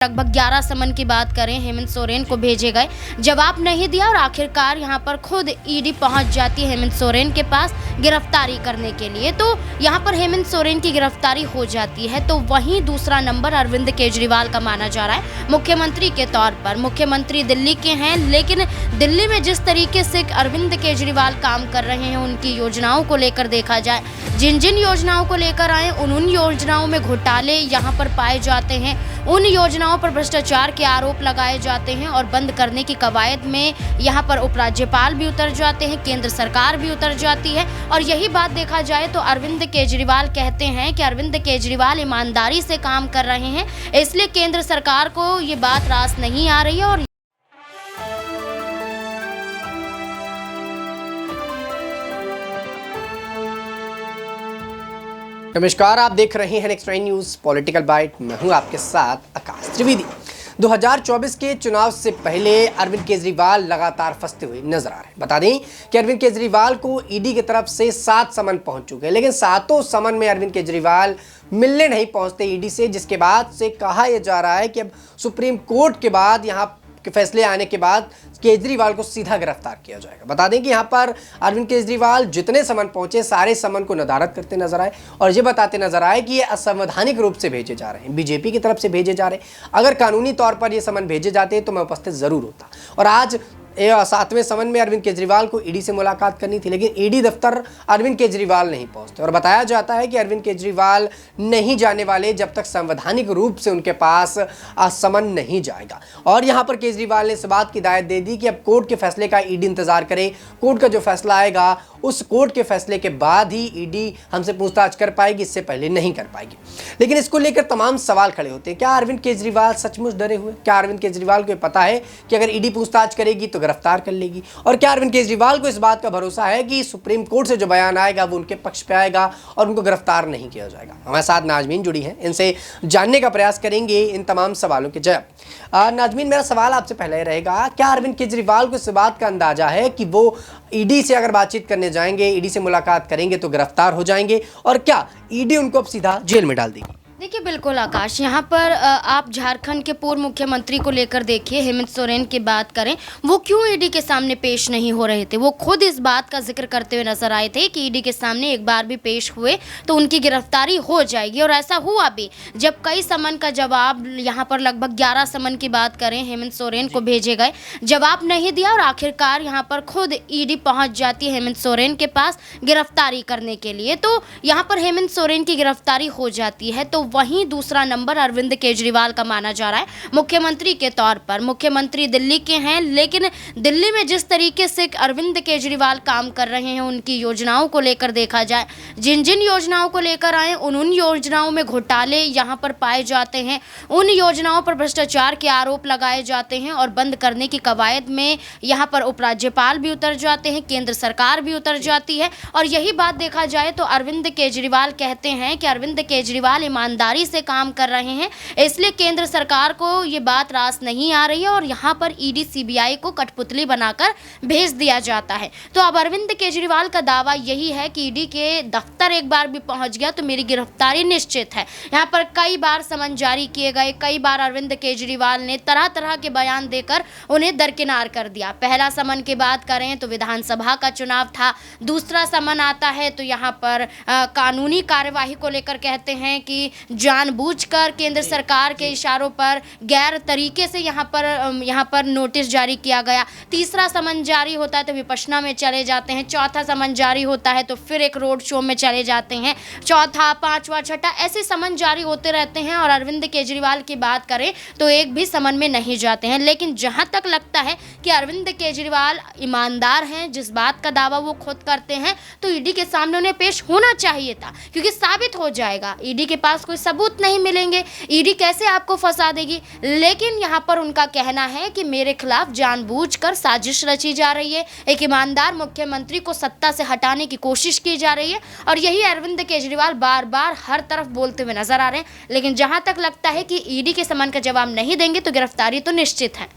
लगभग 11 समन की बात करें हेमंत सोरेन को भेजे गए, जवाब नहीं दिया और आखिरकार यहां पर खुद ईडी पहुंच जाती है हेमंत सोरेन के पास गिरफ्तारी करने के लिए। तो यहां पर हेमंत सोरेन की गिरफ्तारी हो जाती है। तो वहीं दूसरा नंबर अरविंद केजरीवाल का माना जा रहा है मुख्यमंत्री के तौर पर। मुख्यमंत्री दिल्ली के हैं, लेकिन दिल्ली में जिस तरीके से अरविंद केजरीवाल काम कर रहे हैं, उनकी योजनाओं को लेकर देखा जाए, जिन जिन योजनाओं को लेकर आए उन योजनाओं में घोटाले यहाँ पर पाए जाते हैं, उन योजनाओं पर भ्रष्टाचार के आरोप लगाए जाते हैं और बंद करने की कवायद में यहाँ पर उपराज्यपाल भी उतर जाते हैं, केंद्र सरकार भी उतर जाती है। और यही बात देखा जाए तो अरविंद केजरीवाल कहते हैं कि अरविंद केजरीवाल ईमानदारी से काम कर रहे हैं, इसलिए केंद्र सरकार को ये बात रास नहीं आ रही है। और नमस्कार, आप देख रहे हैं नेक्स्ट 9 न्यूज़ पॉलिटिकल बाइट। मैं हूं आपके साथ आकाश त्रिवेदी। 2024 के चुनाव से पहले अरविंद केजरीवाल लगातार फंसते हुए नजर आ रहे हैं। बता दें कि अरविंद केजरीवाल को ईडी की तरफ से 7 समन पहुंच चुके हैं, लेकिन 7 समन में अरविंद केजरीवाल मिलने नहीं पहुंचते ईडी से, जिसके बाद से कहा यह जा रहा है कि अब सुप्रीम कोर्ट के बाद यहाँ के फैसले आने के बाद केजरीवाल को सीधा गिरफ्तार किया जाएगा। बता दें कि यहाँ पर अरविंद केजरीवाल जितने समन पहुंचे सारे समन को नदारद करते नजर आए और ये बताते नजर आए कि ये असंवैधानिक रूप से भेजे जा रहे हैं, बीजेपी की तरफ से भेजे जा रहे हैं। अगर कानूनी तौर पर ये समन भेजे जाते तो मैं उपस्थित जरूर होता। और आज 7वें समन में अरविंद केजरीवाल को ईडी से मुलाकात करनी थी, लेकिन ईडी दफ्तर अरविंद केजरीवाल नहीं पहुंचते और बताया जाता है कि अरविंद केजरीवाल नहीं जाने वाले जब तक संवैधानिक रूप से उनके पास समन नहीं जाएगा। और यहां पर केजरीवाल ने इस बात की हिदायत दे दी कि अब कोर्ट के फैसले का ईडी इंतजार करे, कोर्ट का जो फैसला आएगा उस कोर्ट के फैसले के बाद ही ईडी हमसे पूछताछ कर पाएगी, इससे पहले नहीं कर पाएगी। लेकिन इसको लेकर तमाम सवाल खड़े होते हैं। क्या अरविंद केजरीवाल सचमुच डरे हुए? क्या अरविंद केजरीवाल को पता है कि अगर ईडी पूछताछ करेगी तो गिरफ्तार कर लेगी? और क्या अरविंद केजरीवाल को इस बात का भरोसा है कि सुप्रीम कोर्ट से जो बयान आएगा वो उनके पक्ष पे आएगा और उनको गिरफ्तार नहीं किया जाएगा? हमारे साथ नाजमीन जुड़ी हैं, इनसे जानने का प्रयास करेंगे इन तमाम सवालों के जवाब। नाजमीन, मेरा सवाल आपसे पहले रहेगा, क्या अरविंद केजरीवाल को इस बात का अंदाजा है कि वो ईडी से अगर बातचीत करने जाएंगे, ईडी से मुलाकात करेंगे तो गिरफ्तार हो जाएंगे, और क्या ईडी उनको अब सीधा जेल में डाल देगी? देखिए, बिल्कुल आकाश, यहाँ पर आप झारखंड के पूर्व मुख्यमंत्री को लेकर देखिए, हेमंत सोरेन की बात करें, वो क्यों ईडी के सामने पेश नहीं हो रहे थे? वो खुद इस बात का जिक्र करते हुए नजर आए थे कि ईडी के सामने एक बार भी पेश हुए तो उनकी गिरफ्तारी हो जाएगी। और ऐसा हुआ भी, जब कई समन का जवाब, यहाँ पर लगभग 11 समन की बात करें हेमंत सोरेन को भेजे गए, जवाब नहीं दिया और आखिरकार यहाँ पर खुद ईडी पहुंच जाती है हेमंत सोरेन के पास गिरफ्तारी करने के लिए। तो यहाँ पर हेमंत सोरेन की गिरफ्तारी हो जाती है। तो वहीं दूसरा नंबर अरविंद केजरीवाल का माना जा रहा है मुख्यमंत्री के तौर पर। मुख्यमंत्री दिल्ली के हैं, लेकिन दिल्ली में जिस तरीके से अरविंद केजरीवाल काम कर रहे हैं, उनकी योजनाओं को लेकर देखा जाए, जिन जिन योजनाओं को लेकर आए उन योजनाओं में घोटाले यहाँ पर पाए जाते हैं, उन योजनाओं पर भ्रष्टाचार के आरोप लगाए जाते हैं और बंद करने की कवायद में यहाँ पर उपराज्यपाल भी उतर जाते हैं, केंद्र सरकार भी उतर जाती है। और यही बात देखा जाए तो अरविंद केजरीवाल कहते हैं कि अरविंद केजरीवाल ईमानदारी से काम कर रहे हैं, इसलिए केंद्र सरकार को ये बात रास नहीं आ रही है और यहाँ पर ईडी सीबीआई को कठपुतली बनाकर भेज दिया जाता है। तो अब अरविंद केजरीवाल का दावा यही है कि ईडी के दफ्तर एक बार भी पहुंच गया तो मेरी गिरफ्तारी निश्चित है। यहाँ पर कई बार समन जारी किए गए, कई बार अरविंद केजरीवाल ने तरह तरह के बयान देकर उन्हें दरकिनार कर दिया। पहला समन की बात करें तो विधानसभा का चुनाव था, दूसरा समन आता है तो यहाँ पर कानूनी कार्यवाही को लेकर कहते हैं कि जानबूझकर केंद्र सरकार के इशारों पर गैर तरीके से यहाँ पर नोटिस जारी किया गया। तीसरा समन जारी होता है तो विपश्यना में चले जाते हैं, चौथा समन जारी होता है तो फिर एक रोड शो में चले जाते हैं, चौथा, पांचवा, छठा, ऐसे समन जारी होते रहते हैं। और अरविंद केजरीवाल की बात करें तो एक भी समन में नहीं जाते हैं। लेकिन जहां तक लगता है कि अरविंद केजरीवाल ईमानदार हैं, जिस बात का दावा वो खुद करते हैं, तो ईडी के सामने उन्हें पेश होना चाहिए था, क्योंकि साबित हो जाएगा। ईडी के पास कोई सबूत नहीं मिलेंगे, ईडी कैसे आपको फंसा देगी? लेकिन यहाँ पर उनका कहना है कि मेरे खिलाफ जानबूझकर साजिश रची जा रही है, एक ईमानदार मुख्यमंत्री को सत्ता से हटाने की कोशिश की जा रही है। और यही अरविंद केजरीवाल बार बार हर तरफ बोलते हुए नजर आ रहे हैं। लेकिन जहां तक लगता है कि ईडी के समन का जवाब नहीं देंगे तो गिरफ्तारी तो निश्चित है।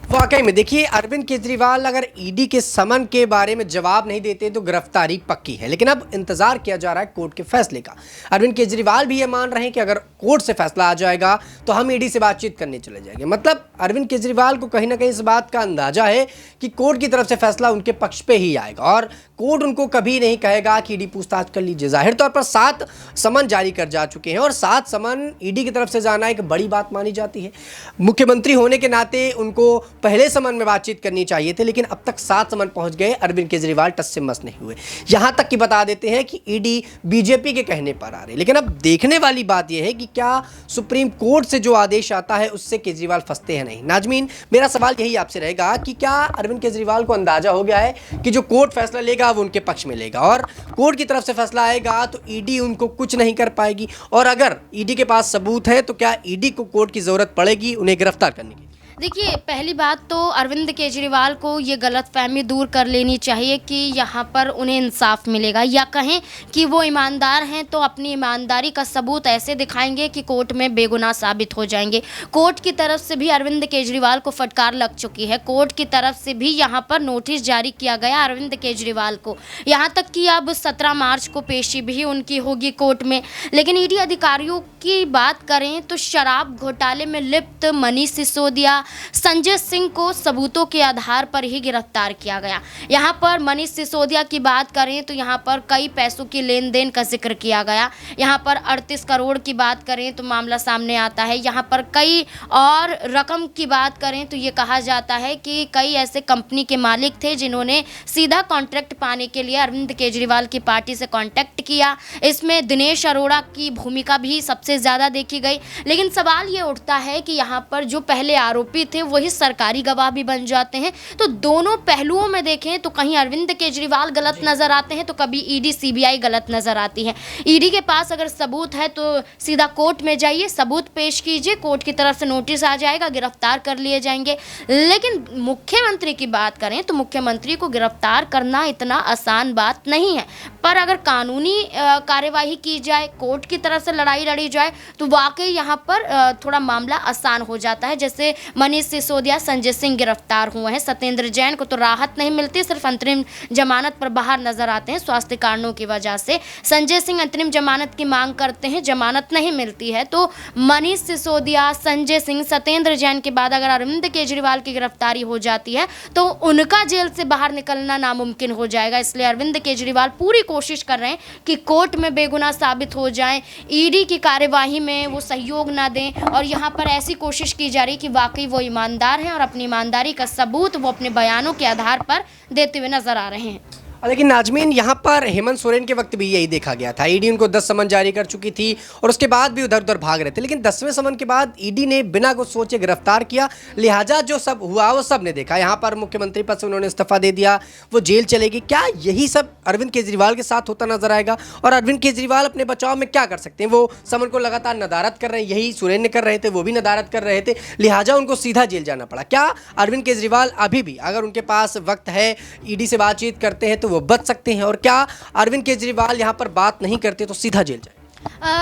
वाकई में देखिए, अरविंद केजरीवाल अगर ईडी के समन के बारे में जवाब नहीं देते तो गिरफ्तारी पक्की है, लेकिन अब इंतजार किया जा रहा है कोर्ट के फैसले का। अरविंद केजरीवाल भी ये मान रहे हैं कि अगर कोर्ट से फैसला आ जाएगा तो हम ईडी से बातचीत करने चले जाएंगे। मतलब अरविंद केजरीवाल को कहीं ना कहीं इस बात का अंदाजा है कि कोर्ट की तरफ से फैसला उनके पक्ष पे ही आएगा और कोर्ट उनको कभी नहीं कहेगा कि ईडी पूछताछ कर लीजिए। जाहिर तौर पर 7 समन जारी कर जा चुके हैं और 7 समन ईडी की तरफ से जाना एक बड़ी बात मानी जाती है। मुख्यमंत्री होने के नाते उनको पहले समन में बातचीत करनी चाहिए थे, लेकिन अब तक 7 समन पहुंच गए। अरविंद केजरीवाल टस से मस नहीं हुए। यहां तक कि बता देते हैं कि ईडी बीजेपी के कहने पर आ रही। लेकिन अब देखने वाली बात यह है कि क्या सुप्रीम कोर्ट से जो आदेश आता है उससे केजरीवाल फंसते हैं नहीं। नाजमीन, मेरा सवाल यही आपसे रहेगा कि क्या अरविंद केजरीवाल को अंदाजा हो गया है कि जो कोर्ट फैसला लेगा वो उनके पक्ष में लेगा और कोर्ट की तरफ से फैसला आएगा तो ईडी उनको कुछ नहीं कर पाएगी, और अगर ईडी के पास सबूत है तो क्या ईडी को कोर्ट की जरूरत पड़ेगी उन्हें गिरफ्तार करने की? देखिए, पहली बात तो अरविंद केजरीवाल को ये गलतफहमी दूर कर लेनी चाहिए कि यहाँ पर उन्हें इंसाफ मिलेगा, या कहें कि वो ईमानदार हैं तो अपनी ईमानदारी का सबूत ऐसे दिखाएंगे कि कोर्ट में बेगुनाह साबित हो जाएंगे। कोर्ट की तरफ से भी अरविंद केजरीवाल को फटकार लग चुकी है। कोर्ट की तरफ से भी यहाँ पर नोटिस जारी किया गया अरविंद केजरीवाल को, यहाँ तक कि अब 17 मार्च को पेशी भी उनकी होगी कोर्ट में। लेकिन ईडी अधिकारियों की बात करें तो शराब घोटाले में लिप्त मनीष सिसोदिया, संजय सिंह को सबूतों के आधार पर ही गिरफ्तार किया गया। यहाँ पर मनीष सिसोदिया की बात करें तो यहाँ पर कई पैसों की लेन देन का जिक्र किया गया। यहाँ पर 38 करोड़ की बात करें तो मामला सामने आता है। यहाँ पर कई और रकम की बात करें तो ये कहा जाता है कि कई ऐसे कंपनी के मालिक थे जिन्होंने सीधा कॉन्ट्रैक्ट पाने के लिए अरविंद केजरीवाल की पार्टी से कॉन्टैक्ट किया। इसमें दिनेश अरोड़ा की भूमिका भी सबसे ज़्यादा देखी गई। लेकिन सवाल ये उठता है कि यहाँ पर जो पहले आरोपी थे वही सरकारी गवाह भी बन जाते हैं। तो दोनों पहलुओं में देखें तो कहीं अरविंद केजरीवाल गलत नजर आते हैं तो कभी ईडी सीबीआई गलत नजर आती है। ईडी के पास अगर सबूत है तो सीधा कोर्ट में जाइए, सबूत पेश कीजिए, कोर्ट की तरफ से नोटिस आ जाएगा, गिरफ्तार कर लिए जाएंगे। लेकिन मुख्यमंत्री की बात करें तो मुख्यमंत्री को गिरफ्तार करना इतना आसान बात नहीं है, पर अगर कानूनी कार्यवाही की जाए, कोर्ट की तरफ से लड़ाई लड़ी जाए तो वाकई यहाँ पर थोड़ा मामला आसान हो जाता है। जैसे मनीष सिसोदिया, संजय सिंह गिरफ्तार हुए हैं। सत्येंद्र जैन को तो राहत नहीं मिलती, सिर्फ अंतरिम जमानत पर बाहर नजर आते हैं स्वास्थ्य कारणों की वजह से। संजय सिंह अंतरिम जमानत की मांग करते हैं, जमानत नहीं मिलती है। तो मनीष सिसोदिया, संजय सिंह, सत्येंद्र जैन के बाद अगर अरविंद केजरीवाल की गिरफ्तारी हो जाती है तो उनका जेल से बाहर निकलना नामुमकिन हो जाएगा। इसलिए अरविंद केजरीवाल पूरी कोशिश कर रहे हैं कि कोर्ट में बेगुनाह साबित हो जाएं, ईडी की कार्यवाही में वो सहयोग ना दें, और यहाँ पर ऐसी कोशिश की जा रही कि वाकई वो ईमानदार हैं और अपनी ईमानदारी का सबूत वो अपने बयानों के आधार पर देते हुए नजर आ रहे हैं। लेकिन नाजमीन, यहाँ पर हेमंत सोरेन के वक्त भी यही देखा गया था। ईडी उनको 10 समन जारी कर चुकी थी और उसके बाद भी उधर उधर भाग रहे थे, लेकिन 10वें समन के बाद ईडी ने बिना कुछ सोचे गिरफ्तार किया। लिहाजा जो सब हुआ वो सब ने देखा। यहाँ पर मुख्यमंत्री पद से उन्होंने इस्तीफा दे दिया, वो जेल चलेगी। क्या यही सब अरविंद केजरीवाल के साथ होता नजर आएगा? और अरविंद केजरीवाल अपने बचाव में क्या कर सकते हैं? वो समन को लगातार नदारत कर रहे हैं, यही सोरेन ने कर रहे थे, वो भी नदारत कर रहे थे, लिहाजा उनको सीधा जेल जाना पड़ा। क्या अरविंद केजरीवाल अभी भी, अगर उनके पास वक्त है, ईडी से बातचीत करते हैं तो वो बच सकते हैं? और क्या अरविंद केजरीवाल यहां पर बात नहीं करते तो सीधा जेल जाए?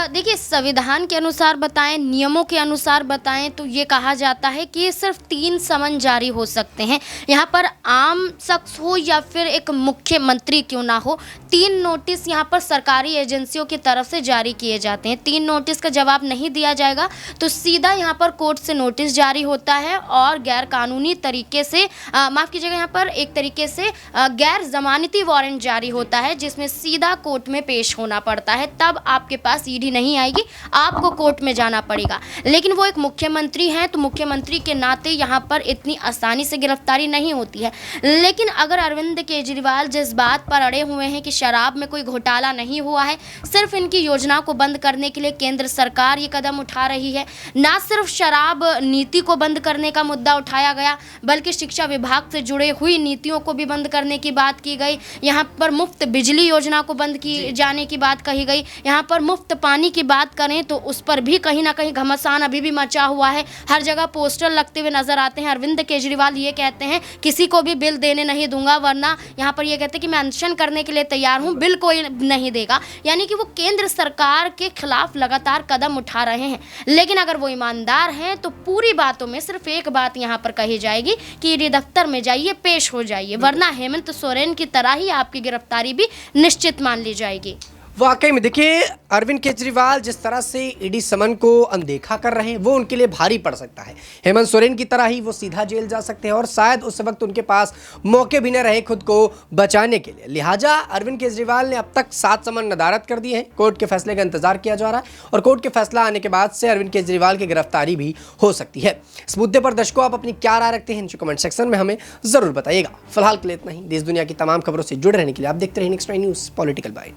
देखिए, संविधान के अनुसार बताएं, नियमों के अनुसार बताएं तो ये कहा जाता है कि सिर्फ 3 समन जारी हो सकते हैं। यहाँ पर आम शख्स हो या फिर एक मुख्यमंत्री क्यों ना हो, 3 नोटिस यहाँ पर सरकारी एजेंसियों की तरफ से जारी किए जाते हैं। 3 नोटिस का जवाब नहीं दिया जाएगा तो सीधा यहाँ पर कोर्ट से नोटिस जारी होता है और गैर कानूनी तरीके से, माफ़ कीजिएगा, यहाँ पर एक तरीके से गैर जमानती वारंट जारी होता है जिसमें सीधा कोर्ट में पेश होना पड़ता है। तब आपके पास ईडी नहीं आएगी, आपको कोर्ट में जाना पड़ेगा। लेकिन वो एक मुख्यमंत्री हैं तो मुख्यमंत्री के नाते यहाँ पर इतनी आसानी से गिरफ्तारी नहीं होती है। लेकिन अगर अरविंद केजरीवाल जिस बात पर अड़े हुए हैं कि शराब में कोई घोटाला नहीं हुआ है, सिर्फ इनकी योजना को बंद करने के लिए केंद्र सरकार ये कदम उठा रही है। ना सिर्फ शराब नीति को बंद करने का मुद्दा उठाया गया, बल्कि शिक्षा विभाग से जुड़े हुई नीतियों को भी बंद करने की बात की गई। यहाँ पर मुफ्त बिजली योजना को बंद की जाने की बात कही गई। यहाँ पर मुफ्त मुफ्त पानी की बात करें तो उस पर भी कहीं ना कहीं घमासान अभी भी मचा हुआ है। हर जगह पोस्टर लगते हुए नजर आते हैं। अरविंद केजरीवाल ये कहते हैं किसी को भी बिल देने नहीं दूंगा, वरना यहाँ पर ये कहते हैं कि मैं अनशन करने के लिए तैयार हूँ, बिल कोई नहीं देगा। यानी कि वो केंद्र सरकार के खिलाफ लगातार कदम उठा रहे हैं। लेकिन अगर वो ईमानदार हैं तो पूरी बातों में सिर्फ एक बात यहाँ पर कही जाएगी कि ईडी दफ्तर में जाइए, पेश हो जाइए, वरना हेमंत सोरेन की तरह ही आपकी गिरफ्तारी भी निश्चित मान ली जाएगी। वाकई में देखिए, अरविंद केजरीवाल जिस तरह से ईडी समन को अनदेखा कर रहे हैं वो उनके लिए भारी पड़ सकता है। हेमंत सोरेन की तरह ही वो सीधा जेल जा सकते हैं और शायद उस वक्त उनके पास मौके भी न रहे खुद को बचाने के लिए। लिहाजा अरविंद केजरीवाल ने अब तक 7 समन नदारद कर दिए हैं। कोर्ट के फैसले का इंतजार किया जा रहा है और कोर्ट के फैसला आने के बाद से अरविंद केजरीवाल की गिरफ्तारी भी हो सकती है। इस मुद्दे पर दर्शकों आप अपनी क्या राय रखते हैं, नीचे कमेंट सेक्शन में हमें जरूर बताइएगा। फिलहाल के लिए इतना ही। देश दुनिया की तमाम खबरों से जुड़े रहने के लिए आप देखते रहिए नेक्स्ट न्यूज़ पॉलिटिकल बाइट।